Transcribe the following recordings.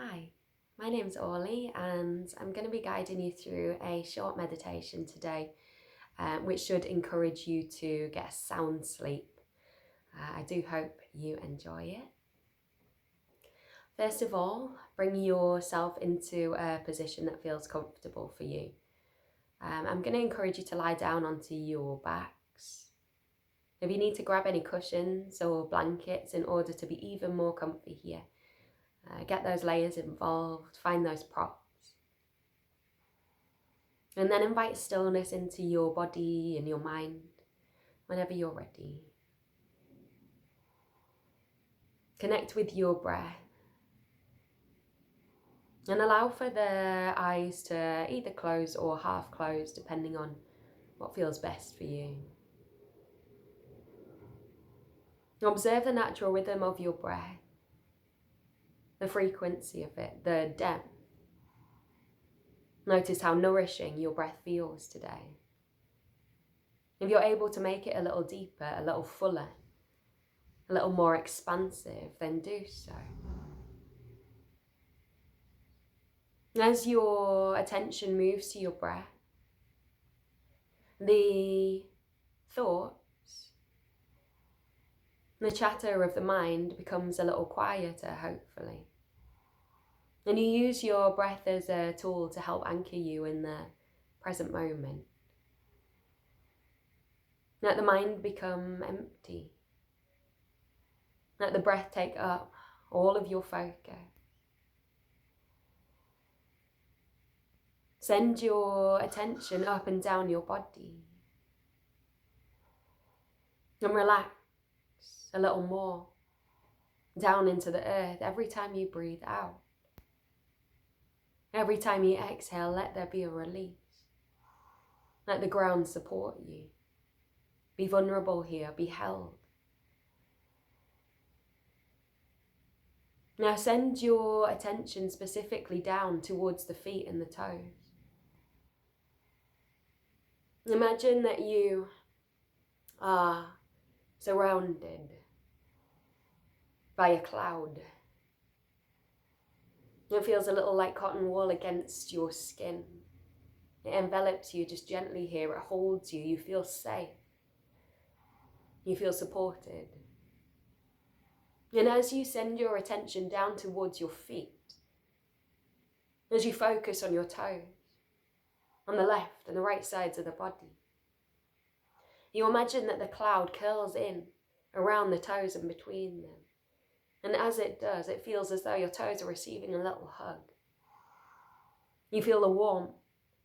Hi, my name's Orly and I'm going to be guiding you through a short meditation today, which should encourage you to get a sound sleep. I do hope you enjoy it. First of all, bring yourself into a position that feels comfortable for you. I'm going to encourage you to lie down onto your backs. If you need to grab any cushions or blankets in order to be even more comfy here, get those layers involved, find those props. And then invite stillness into your body and your mind whenever you're ready. Connect with your breath and allow for the eyes to either close or half close depending on what feels best for you. Observe the natural rhythm of your breath, the frequency of it, the depth. Notice how nourishing your breath feels today. If you're able to make it a little deeper, a little fuller, a little more expansive, then do so. As your attention moves to your breath, the thoughts, the chatter of the mind becomes a little quieter, hopefully. And you use your breath as a tool to help anchor you in the present moment. Let the mind become empty. Let the breath take up all of your focus. Send your attention up and down your body. And relax a little more down into the earth every time you breathe out. Every time you exhale, let there be a release. Let the ground support you. Be vulnerable here, be held. Now send your attention specifically down towards the feet and the toes. Imagine that you are surrounded by a cloud. It feels a little like cotton wool against your skin. It envelops you just gently here. It holds you. You feel safe. You feel supported. And as you send your attention down towards your feet, as you focus on your toes, on the left and the right sides of the body, you imagine that the cloud curls in around the toes and between them. And as it does, it feels as though your toes are receiving a little hug. You feel the warmth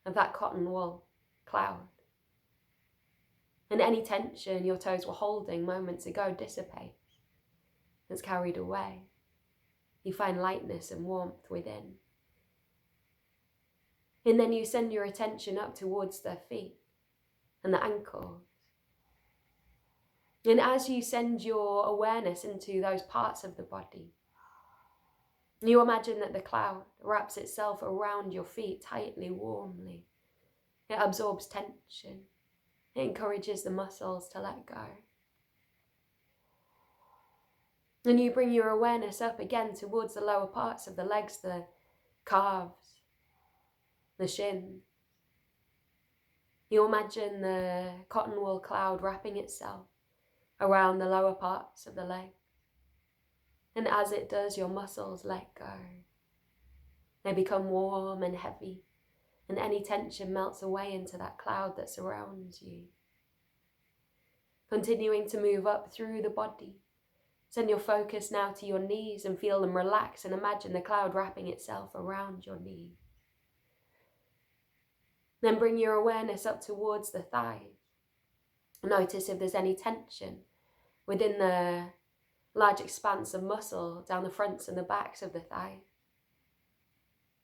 of that cotton wool cloud. And any tension your toes were holding moments ago dissipates. It's carried away. You find lightness and warmth within. And then you send your attention up towards their feet and the ankles. And as you send your awareness into those parts of the body, you imagine that the cloud wraps itself around your feet tightly, warmly. It absorbs tension. It encourages the muscles to let go. And you bring your awareness up again towards the lower parts of the legs, the calves, the shins. You imagine the cotton wool cloud wrapping itself around the lower parts of the leg. And as it does, your muscles let go. They become warm and heavy, and any tension melts away into that cloud that surrounds you. Continuing to move up through the body. Send your focus now to your knees and feel them relax, and imagine the cloud wrapping itself around your knees. Then bring your awareness up towards the thighs. Notice if there's any tension within the large expanse of muscle down the fronts and the backs of the thighs.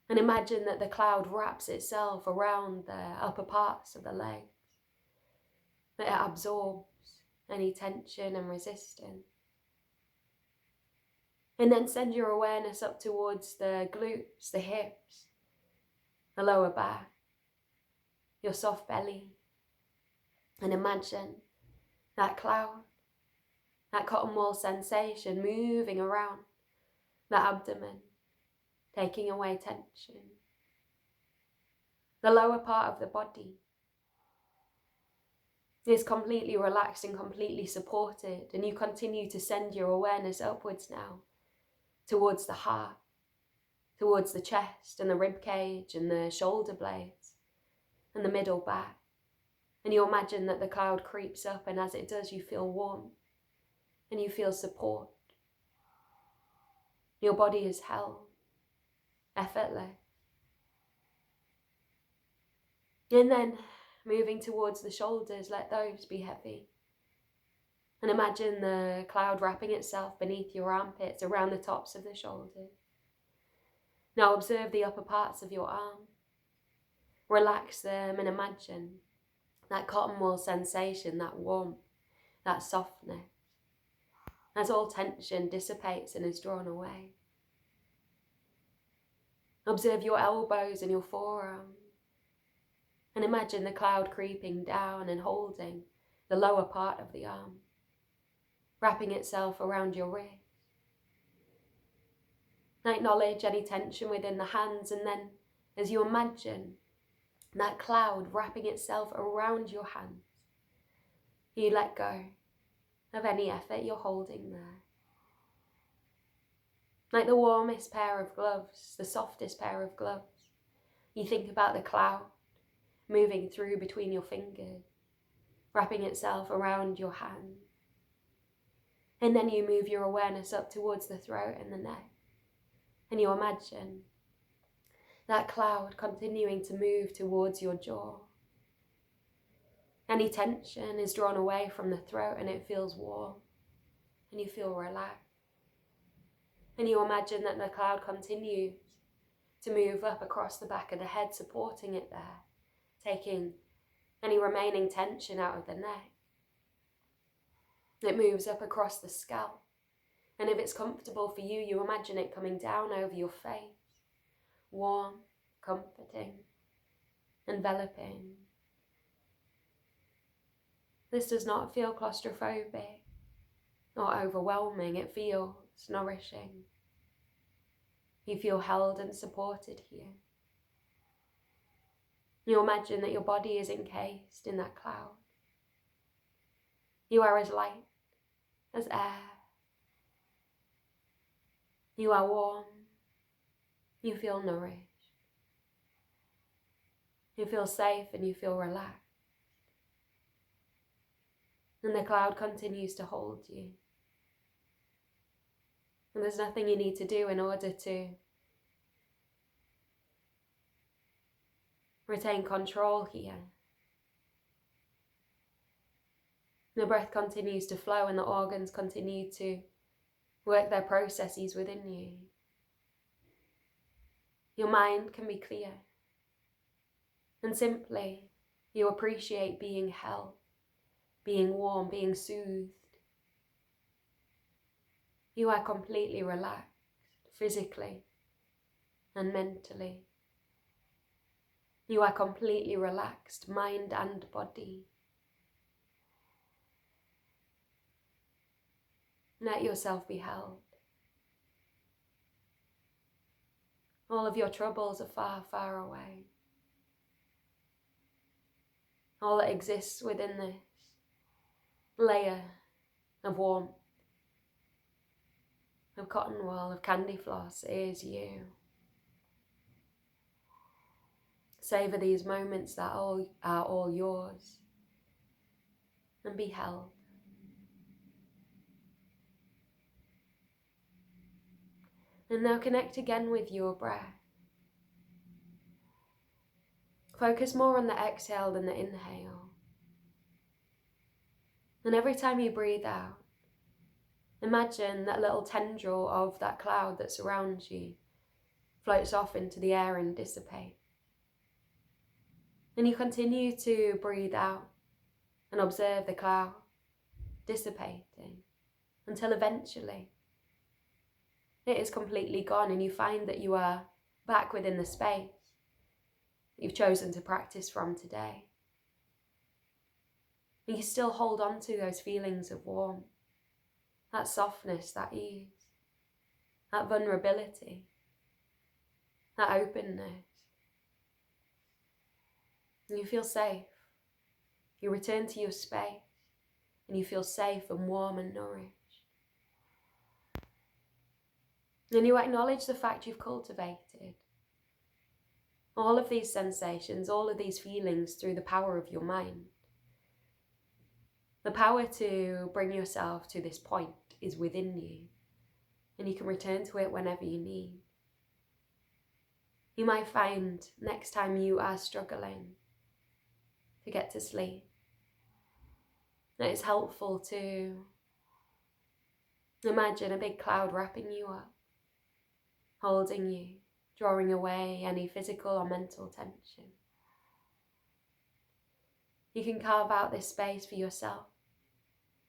And imagine that the cloud wraps itself around the upper parts of the legs. That it absorbs any tension and resistance. And then send your awareness up towards the glutes, the hips, the lower back, your soft belly. And imagine that cloud, that cotton wool sensation moving around the abdomen, taking away tension. The lower part of the body is completely relaxed and completely supported, and you continue to send your awareness upwards now, towards the heart, towards the chest and the rib cage and the shoulder blades and the middle back. And you imagine that the cloud creeps up, and as it does, you feel warm and you feel support. Your body is held, effortless. And then, moving towards the shoulders, let those be heavy. And imagine the cloud wrapping itself beneath your armpits, around the tops of the shoulders. Now observe the upper parts of your arm. Relax them and imagine that cotton wool sensation, that warmth, that softness, as all tension dissipates and is drawn away. Observe your elbows and your forearms. And imagine the cloud creeping down and holding the lower part of the arm, wrapping itself around your wrist. Acknowledge any tension within the hands, and then as you imagine that cloud wrapping itself around your hands, you let go of any effort you're holding there. Like the warmest pair of gloves, the softest pair of gloves, you think about the cloud moving through between your fingers, wrapping itself around your hand. And then you move your awareness up towards the throat and the neck. And you imagine that cloud continuing to move towards your jaw. Any tension is drawn away from the throat and it feels warm. And you feel relaxed. And you imagine that the cloud continues to move up across the back of the head, supporting it there, taking any remaining tension out of the neck. It moves up across the scalp, and if it's comfortable for you, you imagine it coming down over your face, warm, comforting, enveloping. This does not feel claustrophobic or overwhelming. It feels nourishing. You feel held and supported here. You imagine that your body is encased in that cloud. You are as light as air. You are warm. You feel nourished. You feel safe and you feel relaxed. And the cloud continues to hold you. And there's nothing you need to do in order to retain control here. The breath continues to flow and the organs continue to work their processes within you. Your mind can be clear. And simply, you appreciate being held, being warm, being soothed. You are completely relaxed, physically and mentally. You are completely relaxed, mind and body. Let yourself be held. All of your troubles are far, far away. All that exists within this layer of warmth, of cotton wool, of candy floss is you. Savor these moments that are all yours and be held. And now connect again with your breath. Focus more on the exhale than the inhale. And every time you breathe out, imagine that little tendril of that cloud that surrounds you floats off into the air and dissipates. And you continue to breathe out and observe the cloud dissipating until eventually it is completely gone and you find that you are back within the space that you've chosen to practice from today. And you still hold on to those feelings of warmth, that softness, that ease, that vulnerability. that openness. And you feel safe. You return to your space and you feel safe and warm and nourished. And you acknowledge the fact you've cultivated all of these sensations, all of these feelings through the power of your mind. The power to bring yourself to this point is within you, and you can return to it whenever you need. You might find next time you are struggling to get to sleep that it's helpful to imagine a big cloud wrapping you up, holding you, drawing away any physical or mental tension. You can carve out this space for yourself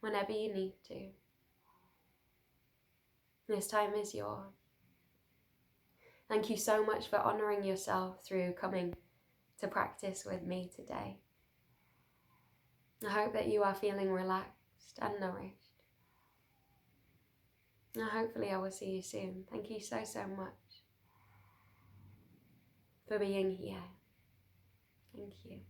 whenever you need to. This time is yours. Thank you so much for honouring yourself through coming to practice with me today. I hope that you are feeling relaxed and nourished. And hopefully I will see you soon. Thank you so much for being here. Thank you.